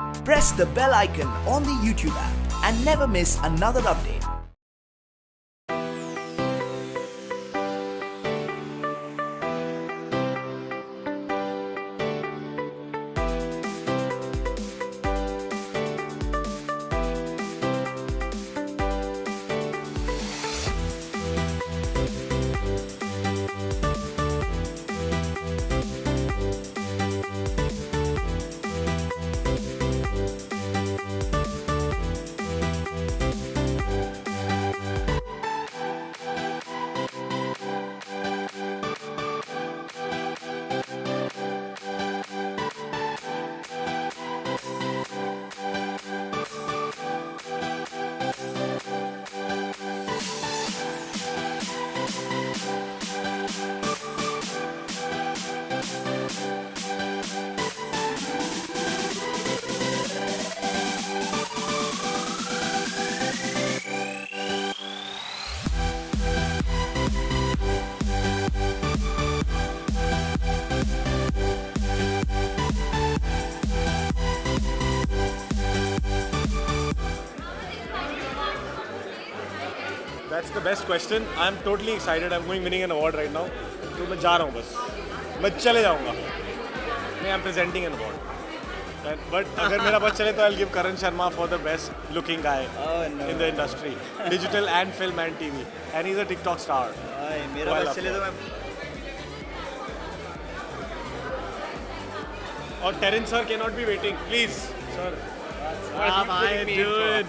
Press the bell icon on the YouTube app and never miss another update. That's the best question. I'm totally excited. I'm going winning an award right now. तो मैं जा रहा हूँ बस. मैं चले जाऊँगा. मैं I'm presenting an award. But अगर मेरा बस चले तो I'll give Karan Sharma for the best looking guy in the industry, digital and film and TV, and he's a TikTok star. मेरा बस चले तो मैं. और Terence sir cannot be waiting. Please, sir. What are you doing?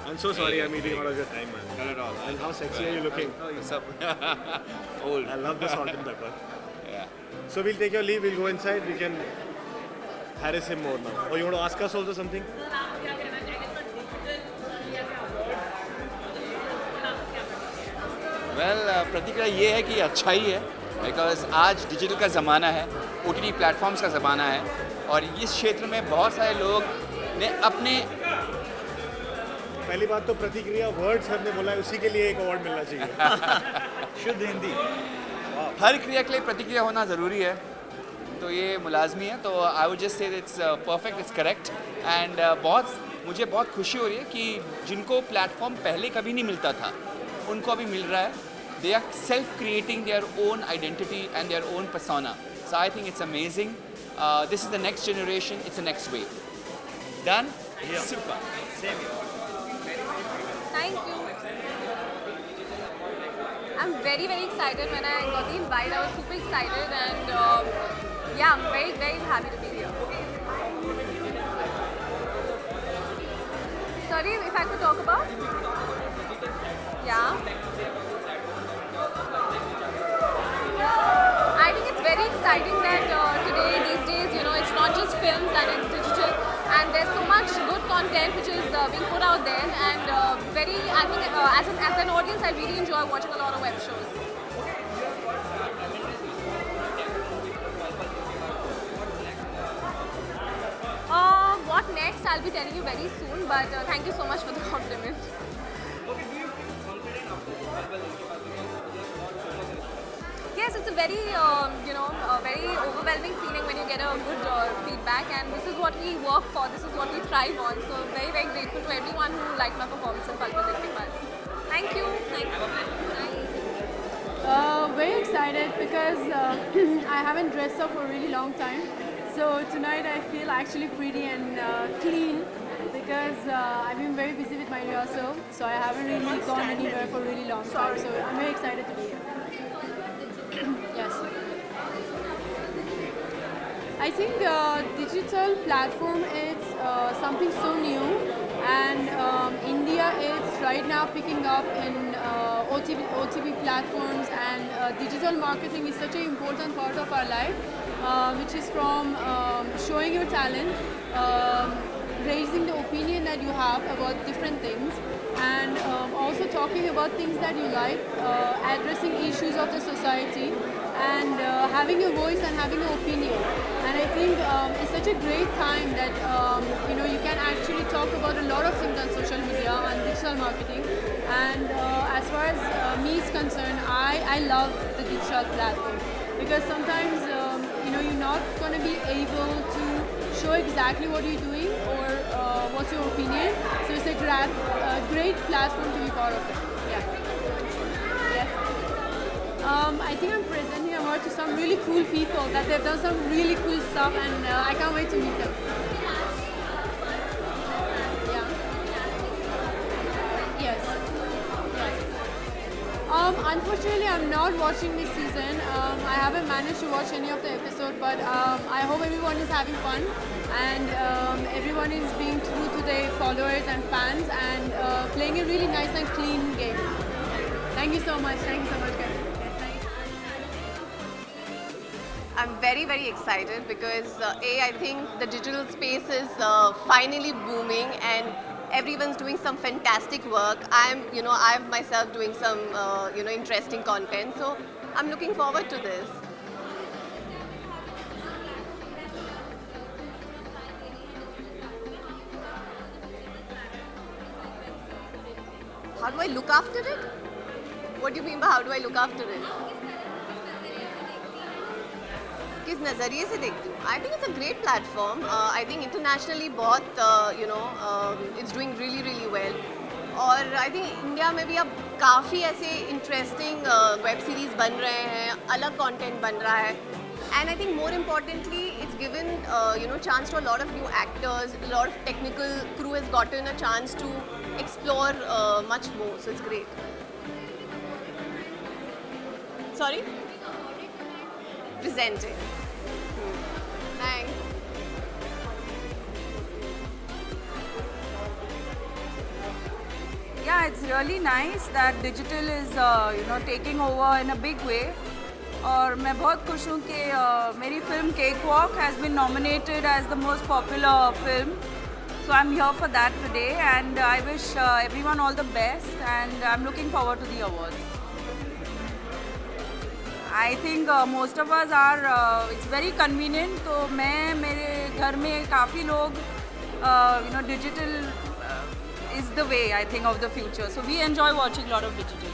I'm so sorry. I'm eating out of your time, man. Not at all. And how sexy are you looking? What's up? Old. I love the salt and pepper. Yeah. So we'll take your leave. We'll go inside. We can harass him more now. Or you want to ask us also something? Well, प्रतिक्रिया ये है कि अच्छा ही है, because आज digital का ज़माना है, OTT प्लेटफॉर्म्स का ज़माना है, और इस क्षेत्र में बहुत सारे लोग ने अपने. पहली बात तो प्रतिक्रिया वर्ड सर ने बोला है, उसी के लिए एक अवार्ड मिलना चाहिए. शुद्ध हिंदी. हर क्रिया के लिए प्रतिक्रिया होना ज़रूरी है, तो ये मुलाजमी है. तो I would just say it's perfect, it's correct. And मुझे बहुत खुशी हो रही है कि जिनको प्लेटफॉर्म पहले कभी नहीं मिलता था, उनको अभी मिल रहा है. They are self creating their own identity and their own persona. So I think it's amazing. This is the next generation, it's the next way. Done. Super. Same here. Thank you. I'm very, very excited. When I got the invite, I was super excited, and yeah, I'm very, very happy to be here. Sorry, if I could talk about? Yeah. I think it's very exciting that today, these days, it's not just films and it's digital, and there's so much good content which is being put out there, and I think as an audience, I really enjoy watching a lot of web shows. What next? I'll be telling you very soon, but thank you so much for the compliment. Yes, it's a very, very overwhelming feeling when you get a good feedback, and this is what we work for, this is what we thrive on. So very, very grateful to everyone who liked my performance in Pal Pal Dil Ke Paas. Thank you. Thank you. Very excited because I haven't dressed up for a really long time. So tonight I feel actually pretty and clean because I've been very busy with my rehearsal, so I haven't really gone anywhere for a really long time. So I'm very excited to be here. Yes. I think digital platform is something so new, and India is right now picking up in OTT platforms, and digital marketing is such an important part of our life, which is from showing your talent, raising the opinion that you have about different things, and also talking about things that you like, addressing issues of the society, and having a voice and having an opinion. And I think it's such a great time that you can actually talk about a lot of things on social media and digital marketing. And as far as me is concerned, I love the digital platform, because sometimes you're not going to be able to show exactly what you're doing, or great platform to be part of it. Yeah. Yes. I think I'm presenting award to some really cool people that they've done some really cool stuff, and I can't wait to meet them. Yeah. Yes. Unfortunately, I'm not watching this season. I haven't managed to watch any of the episode, but I hope everyone is having fun and everyone is being true to their followers and fans and playing a really nice and clean game. Thank you so much. Thank you so much, guys. I'm very, very excited because I think the digital space is finally booming and everyone's doing some fantastic work. I'm myself doing some, interesting content. So I'm looking forward to this. How do I look after it? What do you mean by how do I look after it? किस नज़रिए से देखती हूँ? I think it's a great platform. I think internationally बहुत it's doing really really well. और I think India में भी अब काफ़ी ऐसे interesting web series बन रहे हैं, अलग content बन रहा है. And I think more importantly, it's given chance to a lot of new actors. A lot of technical crew has gotten a chance to explore much more. So it's great. Sorry? Presenting. Thanks. Yeah, it's really nice that digital is taking over in a big way. और मैं बहुत खुश हूँ कि मेरी film Cakewalk has been nominated as the most popular film. So I'm here for that today, and I wish everyone all the best, and I'm looking forward to the awards. I think most of us are, it's very convenient. तो मैं मेरे घर में काफ़ी लोग digital is the way I think of the future. So we enjoy watching a lot of digital.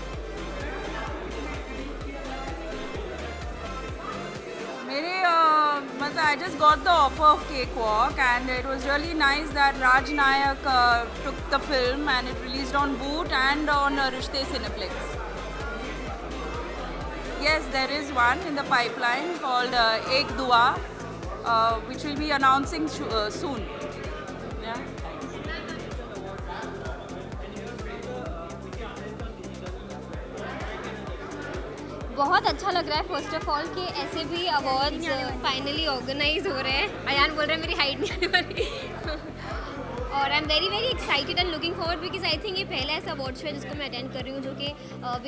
I just got the offer of Cakewalk, and it was really nice that Raj Nayak took the film and it released on Boot and on Rishte Cineplex. Yes, there is one in the pipeline called Ek Dua, which will be announcing soon. Yeah. बहुत अच्छा लग रहा है first of all कि ऐसे भी awards finally organise हो रहे हैं. अयान बोल रहे हैं मेरी हाइट नहीं आने वाली. और आई am very very excited and looking forward because I think ये पहला ऐसा अवार्ड शो है जिसको मैं अटेंड कर रही हूँ जो कि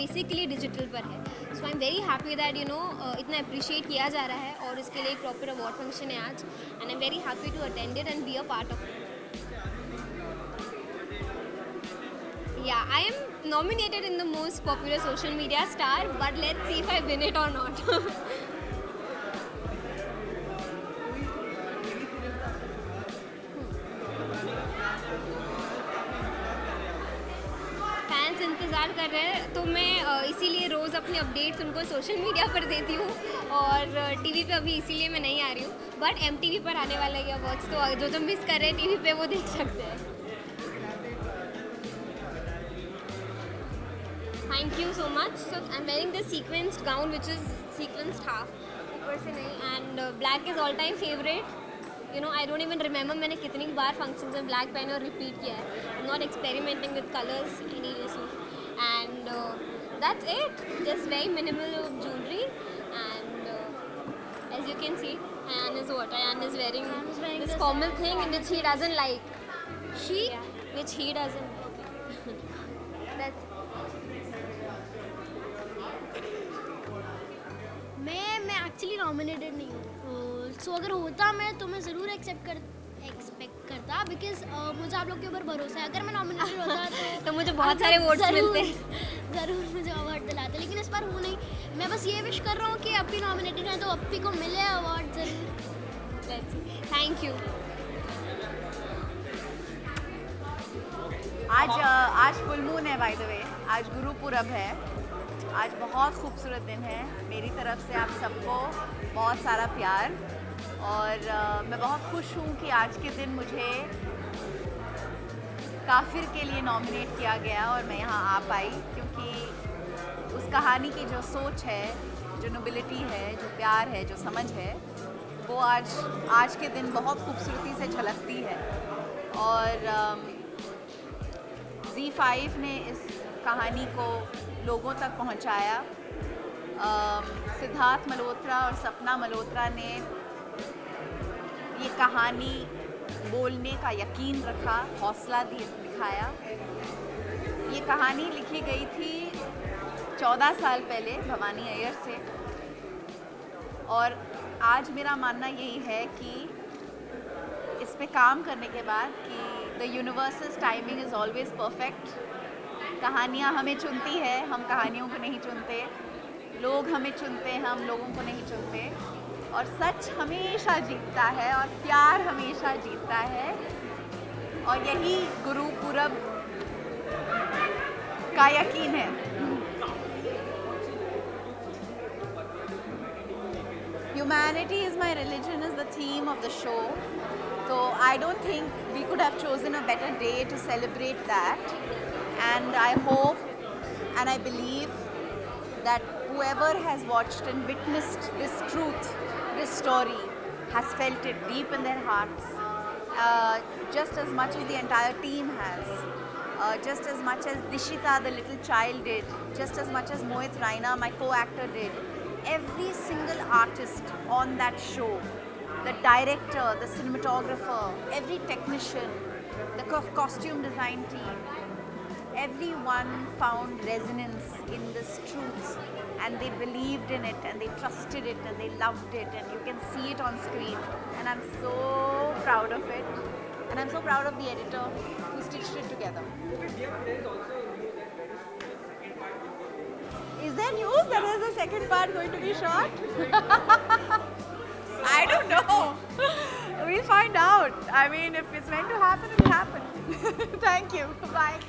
बेसिकली डिजिटल पर है. So I am very happy that इतना अप्रिशिएट किया जा रहा है और इसके लिए एक प्रॉपर अवार्ड फंक्शन है आज, and I am very happy to attend it and be a part of it. Yeah, I am nominated in the most popular social media star, but let's see if I win it or not. Fans इंतज़ार कर रहे हैं तो मैं इसीलिए रोज़ अपने updates उनको social media पर देती हूँ, और टीवी पे अभी इसीलिए मैं नहीं आ रही हूँ. बट MTV पर आने वाला है अवार्ड्स, तो जो मिस कर रहे हैं टीवी पे वो देख सकते हैं. Thank you so much. So I'm wearing the sequenced gown, which is sequenced half, ऊपर से नहीं, and black is all time favorite. I don't even remember मैंने कितनी बार functions में black पहने और repeat किया है. I'm not experimenting with colors anyway soon. And that's it. Just very minimal jewelry, and as you can see, Ayan is wearing this formal thing which he doesn't like. Which he doesn't. Okay. That's it. मैं actually nominated नहीं हूँ, सो अगर होता मैं तो मैं ज़रूर expect करता बिकॉज मुझे आप लोग के ऊपर भरोसा है. अगर मैं नॉमिनेटेड होता तो मुझे बहुत सारे वोट्स मिलते. ज़रूर मुझे अवार्ड दिलाते, लेकिन इस बार हूँ नहीं. मैं बस ये विश कर रहा हूँ कि अपी नॉमिनेटेड है तो अपी को मिले अवार्ड ज़रूर. Thank you. आज फुल मून है, बाय द वे. आज गुरुपुरब है. आज बहुत खूबसूरत दिन है. मेरी तरफ से आप सबको बहुत सारा प्यार, और मैं बहुत खुश हूँ कि आज के दिन मुझे काफिर के लिए नॉमिनेट किया गया और मैं यहाँ आ पाई क्योंकि उस कहानी की जो सोच है, जो नोबिलिटी है, जो प्यार है, जो समझ है, वो आज के दिन बहुत खूबसूरती से झलकती है। और Z5 ने इस कहानी को लोगों तक पहुंचाया। सिद्धार्थ मल्होत्रा और सपना मल्होत्रा ने ये कहानी बोलने का यकीन रखा, हौसला दिखाया। ये कहानी लिखी गई थी 14 साल पहले भवानी अय्यर से, और आज मेरा मानना यही है कि इस पे काम करने के बाद कि the universe's timing is always perfect. कहानियाँ हमें चुनती है, हम कहानियों को नहीं चुनते। लोग हमें चुनते हैं, हम लोगों को नहीं चुनते। और सच हमेशा जीतता है और प्यार हमेशा जीतता है, और यही गुरु पूरब का यकीन है। Humanity is my religion is the theme of the show. So I don't think we could have chosen a better day to celebrate that. And I hope and I believe that whoever has watched and witnessed this truth, this story, has felt it deep in their hearts, just as much as the entire team has, just as much as Dishita, the little child, did, just as much as Mohit Raina, my co-actor, did. Every single artist on that show, the director, the cinematographer, every technician, the costume design team, everyone found resonance in this truth, and they believed in it, and they trusted it, and they loved it, and you can see it on screen. And I'm so proud of it, and I'm so proud of the editor who stitched it together. Is there news that there's a second part going to be shot? I don't know. We'll find out. I mean, if it's meant to happen, it'll happen. Thank you. Bye.